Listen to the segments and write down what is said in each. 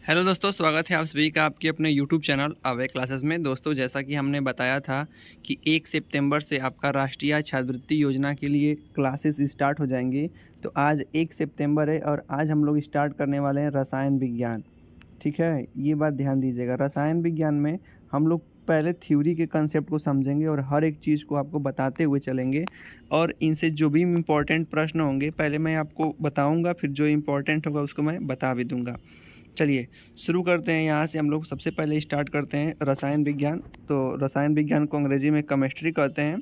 Hello दोस्तों, स्वागत है आप सभी का आपके अपने यूट्यूब चैनल अवे क्लासेस में। दोस्तों, जैसा कि हमने बताया था कि 1 सितंबर से आपका राष्ट्रीय छात्रवृत्ति योजना के लिए क्लासेस स्टार्ट हो जाएंगी। तो आज 1 सितंबर है और आज हम लोग स्टार्ट करने वाले हैं रसायन विज्ञान। ठीक है, ये बात ध्यान दीजिएगा। रसायन विज्ञान में हम लोग पहले थ्योरी के कंसेप्ट को समझेंगे और हर एक चीज़ को आपको बताते हुए चलेंगे। और इनसे जो भी इम्पोर्टेंट प्रश्न होंगे पहले मैं आपको बताऊंगा, फिर जो इम्पोर्टेंट होगा उसको मैं बता भी दूंगा। चलिए शुरू करते हैं। यहाँ से हम लोग सबसे पहले स्टार्ट करते हैं रसायन विज्ञान। तो रसायन विज्ञान को अंग्रेजी में केमिस्ट्री कहते हैं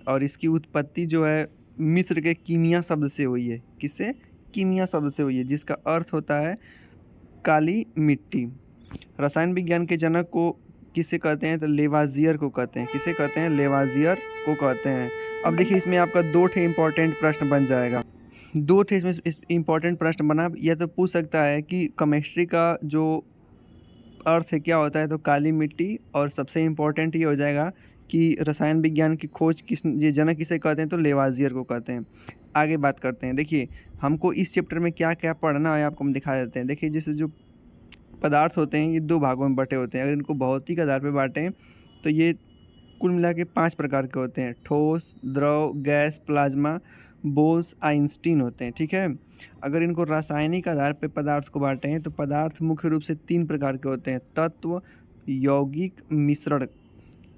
और इसकी उत्पत्ति जो है मिस्र के कीमिया शब्द से हुई है। किससे? कीमिया शब्द से हुई है, जिसका अर्थ होता है काली मिट्टी। रसायन विज्ञान के जनक को किसे कहते हैं? तो लेवाजियर को कहते हैं। किसे कहते हैं? लेवाजियर को कहते हैं। अब देखिए, इसमें आपका दो ठे इंपॉर्टेंट प्रश्न बन जाएगा। दो थे इसमें इम्पोर्टेंट प्रश्न बना। यह तो पूछ सकता है कि केमिस्ट्री का जो अर्थ है क्या होता है, तो काली मिट्टी। और सबसे इम्पोर्टेंट ये हो जाएगा कि रसायन विज्ञान की खोज ये जनक किसे कहते हैं? तो लेवाजियर को कहते हैं। आगे बात करते हैं। देखिए, हमको इस चैप्टर में क्या क्या पढ़ना है आपको हम दिखा देते हैं। देखिए, जैसे जो पदार्थ होते हैं ये दो भागों में बटे होते हैं। अगर इनको भौतिक आधार पर बांटें तो ये कुल मिला के 5 प्रकार के होते हैं: ठोस, द्रव, गैस, प्लाज्मा, बोस, आइंस्टीन होते हैं। ठीक है। अगर इनको रासायनिक आधार पे पदार्थ को बांटें तो पदार्थ मुख्य रूप से 3 प्रकार के होते हैं: तत्व, यौगिक, मिश्रण।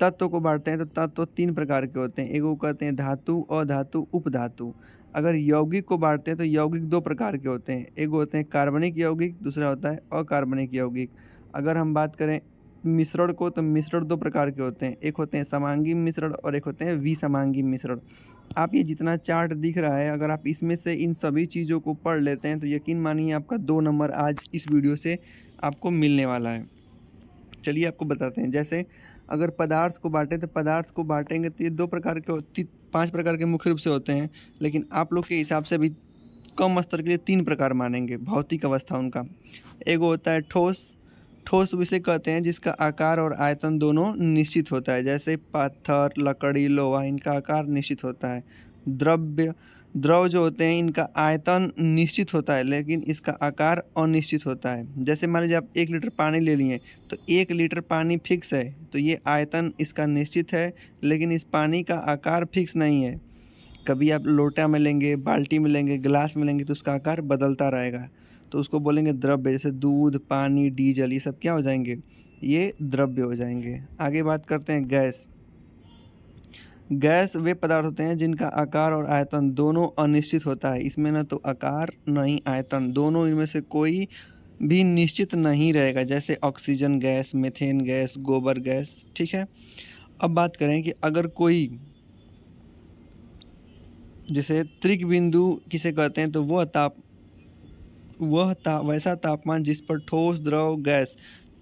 तत्व को बांटते हैं तो तत्व 3 प्रकार के होते हैं। एक को कहते हैं धातु, अधातु, उपधातु। अगर यौगिक को बांटते हैं तो यौगिक 2 प्रकार के होते हैं। एक होते हैं कार्बनिक यौगिक, दूसरा होता है अकार्बनिक यौगिक। अगर हम बात करें मिश्रण को तो मिश्रण 2 प्रकार के होते हैं। एक होते हैं समांगी मिश्रण और एक होते हैं विसमांगी मिश्रण। आप ये जितना चार्ट दिख रहा है, अगर आप इसमें से इन सभी चीज़ों को पढ़ लेते हैं तो यकीन मानिए आपका 2 नंबर आज इस वीडियो से आपको मिलने वाला है। चलिए आपको बताते हैं। जैसे अगर पदार्थ को बांटें तो पदार्थ को बांटेंगे तो ये 2 प्रकार के 5 प्रकार के मुख्य रूप से होते हैं, लेकिन आप लोग के हिसाब से अभी कम स्तर के लिए 3 प्रकार मानेंगे भौतिक अवस्था उनका। एक होता है ठोस। ठोस उसे कहते हैं जिसका आकार और आयतन दोनों निश्चित होता है। जैसे पत्थर, लकड़ी, लोहा, इनका आकार निश्चित होता है। द्रव्य द्रव जो होते हैं इनका आयतन निश्चित होता है लेकिन इसका आकार अनिश्चित होता है। जैसे मान लीजिए आप 1 लीटर पानी ले लिए तो 1 लीटर पानी फिक्स है, तो ये आयतन इसका निश्चित है लेकिन इस पानी का आकार फिक्स नहीं है। कभी आप लोटा में लेंगे, बाल्टी में लेंगे, गिलास में लेंगे तो उसका आकार बदलता रहेगा, तो उसको बोलेंगे द्रव्य। जैसे दूध, पानी, डीजल, ये सब क्या हो जाएंगे? ये द्रव्य हो जाएंगे। आगे बात करते हैं गैस। गैस वे पदार्थ होते हैं जिनका आकार और आयतन दोनों अनिश्चित होता है। इसमें ना तो आकार ना ही आयतन, दोनों इनमें से कोई भी निश्चित नहीं रहेगा। जैसे ऑक्सीजन गैस, मीथेन गैस, गोबर गैस। ठीक है। अब बात करें कि अगर कोई, जैसे त्रिक बिंदु किसे कहते हैं? तो वैसा तापमान जिस पर ठोस, द्रव, गैस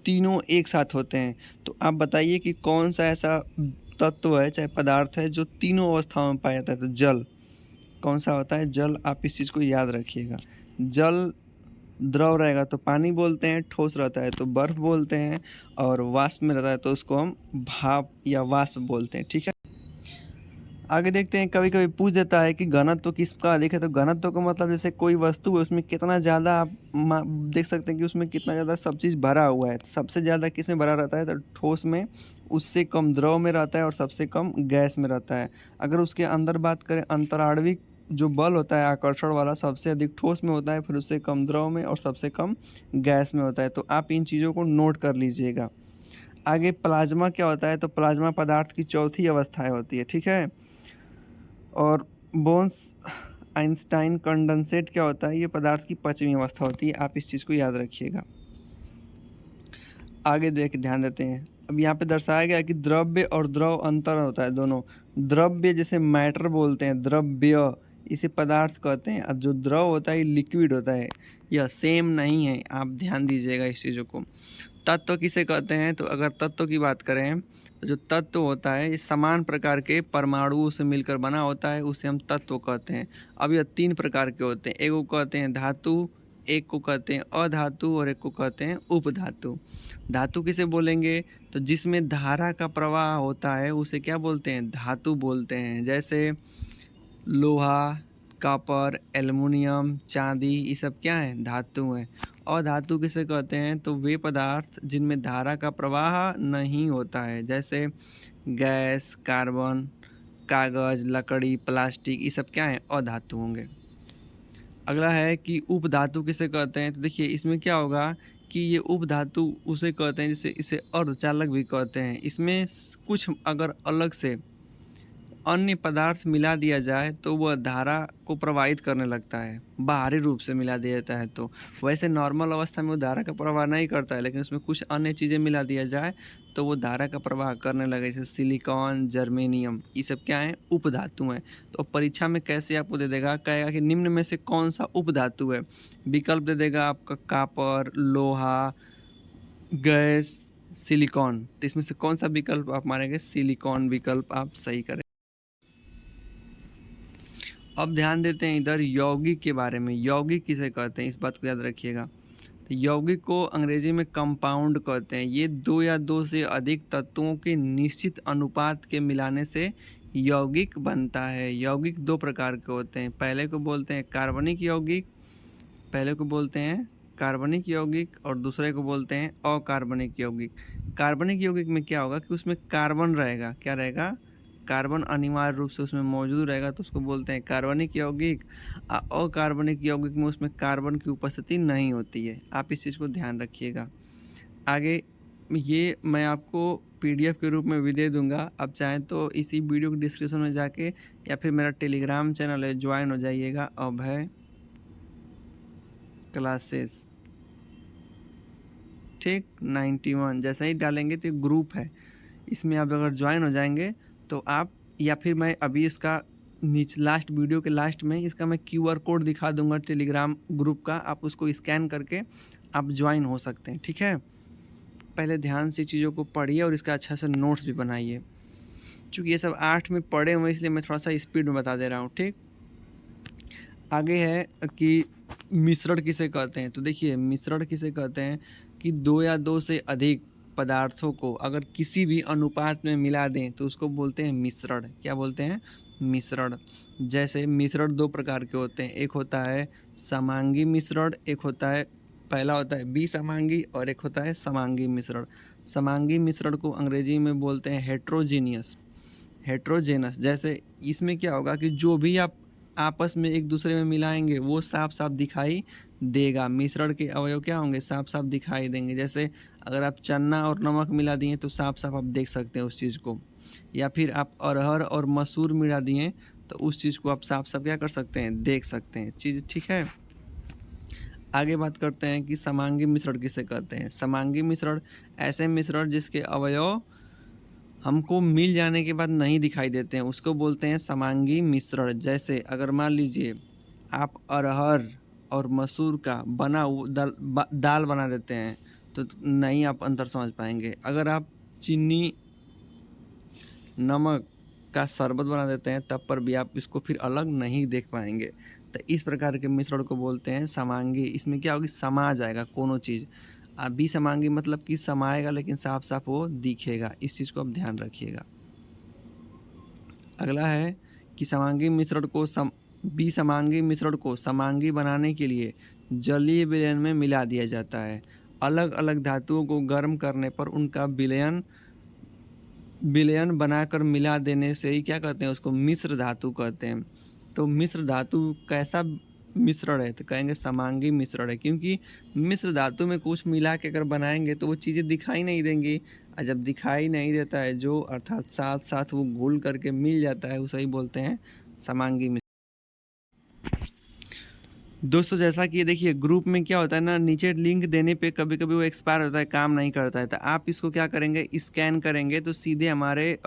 तीनों एक साथ होते हैं। तो आप बताइए कि कौन सा ऐसा तत्व है चाहे पदार्थ है जो तीनों अवस्थाओं में पाया जाता है? तो जल। कौन सा होता है? जल। आप इस चीज़ को याद रखिएगा। जल द्रव रहेगा तो पानी बोलते हैं, ठोस रहता है तो बर्फ बोलते हैं, और वाष्प में रहता है तो उसको हम भाप या वाष्प बोलते हैं। ठीक है। आगे देखते हैं। कभी कभी पूछ देता है कि घनत्व किसका अधिक है? तो घनत्व का मतलब जैसे कोई वस्तु है उसमें कितना ज़्यादा आप देख सकते हैं कि उसमें कितना ज़्यादा सब चीज़ भरा हुआ है। तो सबसे ज़्यादा किस में भरा रहता है? तो ठोस में। उससे कम द्रव में रहता है और सबसे कम गैस में रहता है। अगर उसके अंदर बात करें, अंतराणविक जो बल होता है आकर्षण वाला, सबसे अधिक ठोस में होता है, फिर उससे कम द्रव में और सबसे कम गैस में होता है। तो आप इन चीज़ों को नोट कर लीजिएगा। आगे प्लाज्मा क्या होता है? तो प्लाज्मा पदार्थ की चौथी अवस्थाएं होती है। ठीक है। और बोन्स आइंस्टाइन कंडेंसेट क्या होता है? ये पदार्थ की 5वीं अवस्था होती है। आप इस चीज़ को याद रखिएगा। आगे ध्यान देते हैं। अब यहाँ पे दर्शाया गया कि द्रव्य और द्रव अंतर होता है दोनों। द्रव्य जैसे मैटर बोलते हैं, द्रव्य इसे पदार्थ कहते हैं, और जो द्रव होता है ये लिक्विड होता है। यह सेम नहीं है, आप ध्यान दीजिएगा इस चीज़ों को। तत्व किसे कहते हैं? तो अगर तत्व की बात करें तो जो तत्व होता है ये समान प्रकार के परमाणुओं से मिलकर बना होता है, उसे हम तत्व कहते हैं। अब यह 3 प्रकार के होते हैं। एक को कहते हैं धातु, एक को कहते हैं अधातु और एक को कहते हैं उपधातु। धातु किसे बोलेंगे? तो जिसमें धारा का प्रवाह होता है उसे क्या बोलते हैं? धातु बोलते हैं। जैसे लोहा, कॉपर, एल्युमिनियम, चांदी, ये सब क्या है? धातु हैं। और धातु किसे कहते हैं? तो वे पदार्थ जिनमें धारा का प्रवाह नहीं होता है, जैसे गैस, कार्बन, कागज, लकड़ी, प्लास्टिक, ये सब क्या है? अधातु होंगे। अगला है कि उपधातु किसे कहते हैं? तो देखिए इसमें क्या होगा कि ये उपधातु उसे कहते हैं, जैसे इसे अर्धचालक भी कहते हैं। इसमें कुछ अगर अलग से अन्य पदार्थ मिला दिया जाए तो वह धारा को प्रवाहित करने लगता है, बाहरी रूप से मिला दिया जाता है तो। वैसे नॉर्मल अवस्था में वो धारा का प्रवाह नहीं करता है, लेकिन उसमें कुछ अन्य चीज़ें मिला दिया जाए तो वो धारा का प्रवाह करने लगे, जैसे सिलिकॉन, जर्मेनियम, ये सब क्या हैं? उपधातु हैं। तो परीक्षा में कैसे आपको दे देगा, कहेगा कि निम्न में से कौन सा उपधातु है? विकल्प दे देगा आपका कॉपर, लोहा, गैस, सिलिकॉन। तो इसमें से कौन सा विकल्प आप मारेंगे? सिलिकॉन विकल्प आप सही करें। अब ध्यान देते हैं इधर यौगिक के बारे में। यौगिक किसे कहते हैं, इस बात को याद रखिएगा। तो यौगिक को अंग्रेजी में कंपाउंड कहते हैं। ये दो या दो से अधिक तत्वों के निश्चित अनुपात के मिलाने से यौगिक बनता है। यौगिक दो प्रकार के होते हैं। पहले को बोलते हैं कार्बनिक यौगिक, और दूसरे को बोलते हैं अकार्बनिक यौगिक। कार्बनिक यौगिक में क्या होगा कि उसमें कार्बन रहेगा। क्या रहेगा? कार्बन अनिवार्य रूप से उसमें मौजूद रहेगा, तो उसको बोलते हैं कार्बनिक यौगिक। अकार्बनिक यौगिक में उसमें कार्बन की उपस्थिति नहीं होती है। आप इस चीज़ को ध्यान रखिएगा। आगे ये मैं आपको PDF के रूप में भी दे दूँगा। आप चाहें तो इसी वीडियो के डिस्क्रिप्शन में जाके या फिर मेरा टेलीग्राम चैनल है, ज्वाइन हो जाइएगा, अभय क्लासेस, ठीक 91। जैसा ही डालेंगे तो ग्रुप है, इसमें आप अगर ज्वाइन हो जाएंगे तो आप, या फिर मैं अभी इसका लास्ट वीडियो के लास्ट में इसका मैं QR कोड दिखा दूंगा टेलीग्राम ग्रुप का, आप उसको स्कैन करके आप ज्वाइन हो सकते हैं। ठीक है, पहले ध्यान से चीज़ों को पढ़िए और इसका अच्छा सा नोट्स भी बनाइए। चूँकि ये सब 8 में पढ़े हुए इसलिए मैं थोड़ा सा स्पीड में बता दे रहा हूँ। ठीक, आगे है कि मिश्रण किसे कहते हैं। तो देखिए मिश्रण किसे कहते हैं कि दो या दो से अधिक पदार्थों को अगर किसी भी अनुपात में मिला दें तो उसको बोलते हैं मिश्रण। क्या बोलते हैं? मिश्रण। जैसे मिश्रण दो प्रकार के होते हैं, एक होता है समांगी मिश्रण, एक होता है, पहला होता है विसमांगी और एक होता है समांगी मिश्रण। समांगी मिश्रण को अंग्रेजी में बोलते हैं हेट्रोजेनस। जैसे इसमें क्या होगा कि जो भी आप आपस में एक दूसरे में मिलाएंगे वो साफ साफ दिखाई देगा। मिश्रण के अवयव क्या होंगे? साफ साफ दिखाई देंगे। जैसे अगर आप चना और नमक मिला दिए तो साफ साफ आप देख सकते हैं उस चीज़ को, या फिर आप अरहर और मसूर मिला दिए तो उस चीज़ को आप साफ साफ क्या कर सकते हैं? देख सकते हैं चीज़। ठीक है, आगे बात करते हैं कि समांगी मिश्रण किसे कहते हैं। समांगी मिश्रण ऐसे मिश्रण जिसके अवयव हमको मिल जाने के बाद नहीं दिखाई देते हैं, उसको बोलते हैं समांगी मिश्रण। जैसे अगर मान लीजिए आप अरहर और मसूर का दाल बना देते हैं तो नहीं आप अंतर समझ पाएंगे। अगर आप चीनी नमक का शरबत बना देते हैं तब पर भी आप इसको फिर अलग नहीं देख पाएंगे। तो इस प्रकार के मिश्रण को बोलते हैं समांगी। इसमें क्या होगी? समा जाएगा कोनो चीज़। विसमांगी मतलब कि समाएगा लेकिन साफ साफ वो दिखेगा। इस चीज़ को आप ध्यान रखिएगा। अगला है कि विसमांगी मिश्रण को समांगी बनाने के लिए जलीय विलयन में मिला दिया जाता है। अलग अलग धातुओं को गर्म करने पर उनका विलयन बनाकर मिला देने से ही क्या कहते हैं? उसको मिश्र धातु कहते हैं। तो मिश्र धातु कैसा मिश्रण है? तो कहेंगे समांगी मिश्रण है, क्योंकि मिश्र धातु में कुछ मिला के अगर बनाएंगे तो वो चीज़ें दिखाई नहीं देंगी, और जब दिखाई नहीं देता है जो, अर्थात साथ साथ वो घुल करके मिल जाता है, उसे ही बोलते हैं समांगी मिश्रण। दोस्तों जैसा कि देखिए ग्रुप में क्या होता है ना, नीचे लिंक देने पे कभी कभी वो एक्सपायर होता है, काम नहीं करता है, तो आप इसको क्या करेंगे? स्कैन करेंगे तो सीधे हमारे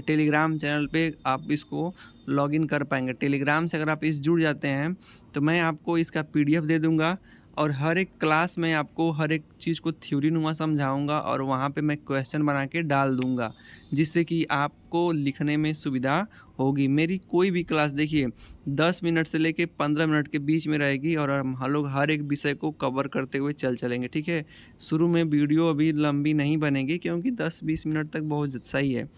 टेलीग्राम चैनल पे आप इसको लॉगिन कर पाएंगे। टेलीग्राम से अगर आप जुड़ जाते हैं तो मैं आपको इसका PDF दे दूंगा, और हर एक क्लास में आपको हर एक चीज़ को थ्योरी नुमा समझाऊंगा, और वहाँ पे मैं क्वेश्चन बना के डाल दूंगा, जिससे कि आपको लिखने में सुविधा होगी। मेरी कोई भी क्लास देखिए 10 मिनट से लेके 15 मिनट के बीच में रहेगी, और हम लोग हर एक विषय को कवर करते हुए चलेंगे। ठीक है, शुरू में वीडियो अभी लंबी नहीं बनेगी क्योंकि 10-20 मिनट तक बहुत सही है।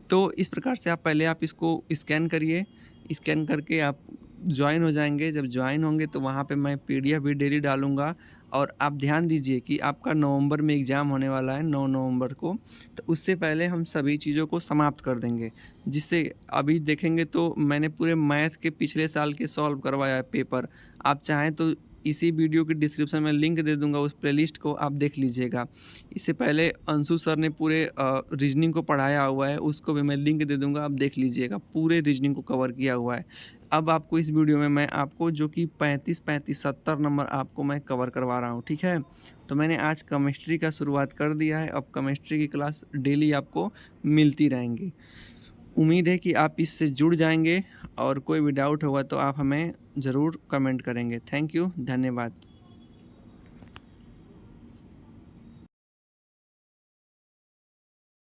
तो इस प्रकार से आप पहले आप इसको स्कैन करिए, स्कैन करके आप जॉइन हो जाएँगे। जब जॉइन होंगे तो वहाँ पे मैं पीडीएफ भी डेली डालूँगा और आप ध्यान दीजिए कि आपका नवंबर में एग्ज़ाम होने वाला है 9 नवंबर को, तो उससे पहले हम सभी चीज़ों को समाप्त कर देंगे। जिससे अभी देखेंगे तो मैंने पूरे मैथ के पिछले साल के सॉल्व करवाया है पेपर। आप चाहें तो इसी वीडियो के डिस्क्रिप्शन में लिंक दे दूँगा, उस प्लेलिस्ट को आप देख लीजिएगा। इससे पहले अंशु सर ने पूरे रीज़निंग को पढ़ाया हुआ है, उसको भी मैं लिंक दे दूँगा, आप देख लीजिएगा। पूरे रीज़निंग को कवर किया हुआ है। अब आपको इस वीडियो में मैं आपको जो कि 35-35 70 नंबर आपको मैं कवर करवा रहा हूँ, ठीक है? तो मैंने आज केमिस्ट्री का शुरुआत कर दिया है, अब केमिस्ट्री की क्लास डेली आपको मिलती रहेंगी। उम्मीद है कि आप इससे जुड़ जाएँगे और कोई भी डाउट होगा तो आप हमें ज़रूर कमेंट करेंगे। थैंक यू, धन्यवाद।